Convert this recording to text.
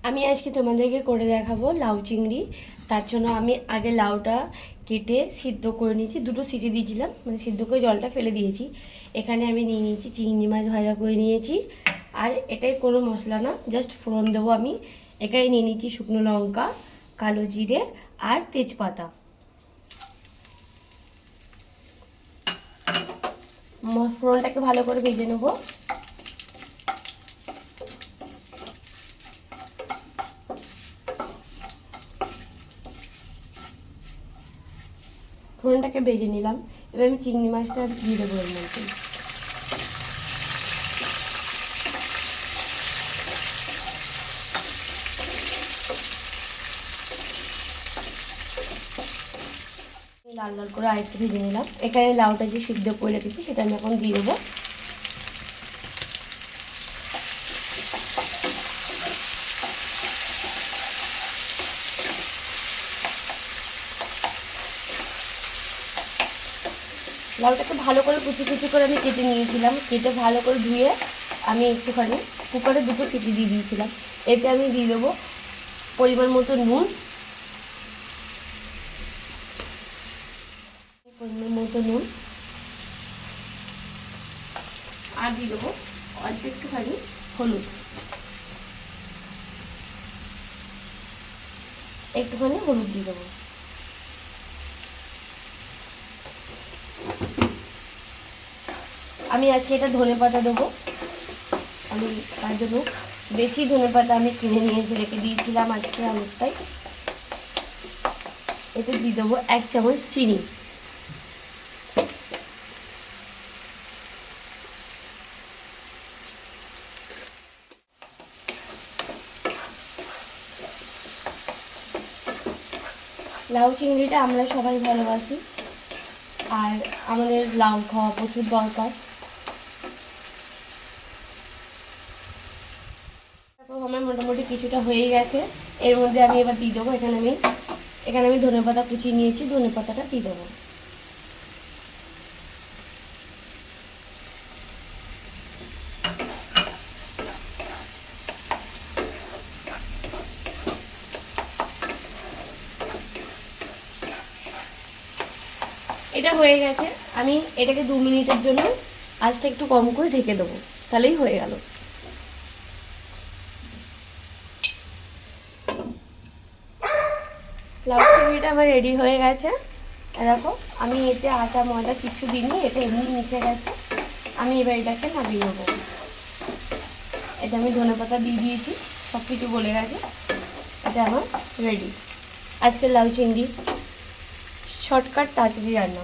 আমি আজকে তোমাদেরকে করে দেখাবো লাউ চিংড়ি। তার জন্য আমি আগে লাউটা কেটে সিদ্ধ করে নিয়েছি, দুটো সিটি দিয়েছিলাম, মানে সিদ্ধ করে জলটা ফেলে দিয়েছি। এখানে আমি নিয়ে নিয়েছি চিংড়ি মাছ ভাজা করে নিয়েছি। আর এটাই কোনো মশলা না, জাস্ট ফোড়ন দেবো আমি। এখানে নিয়ে নিয়েছি শুকনো লঙ্কা, কালো জিরে আর তেজপাতা। ফোড়নটাকে ভালো করে ভেজে নেবো। ফোড়নটাকে ভেজে নিলাম। এবার আমি চিংড়ি মাছটা দিয়ে দেবো এর মধ্যে। লাল লাল করে আরেকটু ভেজে নিলাম। এখানে লাউটা যে সিদ্ধ করে রেখেছি সেটা আমি এখন দিয়ে দেবো। লাউটাকে ভালো করে কুচি কুচি করে আমি কেটে নিয়েছিলাম। কেটে ভালো করে ধুয়ে আমি একটুখানি কুকারে দুটো সিটি দিয়ে দিয়েছিলাম। এতে আমি দিয়ে দেবো পরিমাণ মতো নুন, আর দিয়ে দেবো অল্প একটুখানি হলুদ, দিয়ে দেবো। আমি আজকে এটা ধনেপাতা দেবো। আমি তার জন্য বেশি ধনেপাতা আমি কিনে নিয়ে এসে রেখে দিয়েছিলাম আজকে অনেকটাই। এতে দিয়ে দেবো 1 চামচ চিনি। লাউ চিংড়িটা আমরা সবাই ভালোবাসি, আর আমাদের লাউ খাওয়া প্রচুর দরকার। আমার মোটামুটি কিছুটা হয়ে গেছে। এর মধ্যে আমি এবার দিয়ে দেবো, এখানে আমি ধনেপাতা কুচিয়ে নিয়েছি, ধনেপাতাটা দিয়ে দেবো। এটা হয়ে গেছে। আমি এটাকে 2 মিনিটের জন্য আঁচটা একটু কম করে ঢেকে দেবো, তাহলেই হয়ে গেল। লাউ চিংড়িটা আমার রেডি হয়ে গেছে। দেখো, আমি এতে আটা ময়দা কিছু দিইনি, এটা এমনি মিশে গেছে। আমি এবার এটাকে নামিয়ে নেবো। এটা আমি ধনেপাতা দিয়ে দিয়েছি, সব কিছু গলে গেছে। এটা আমার রেডি। আজকে লাউ চিংড়ি শর্টকাট তাড়াতাড়ি রান্না।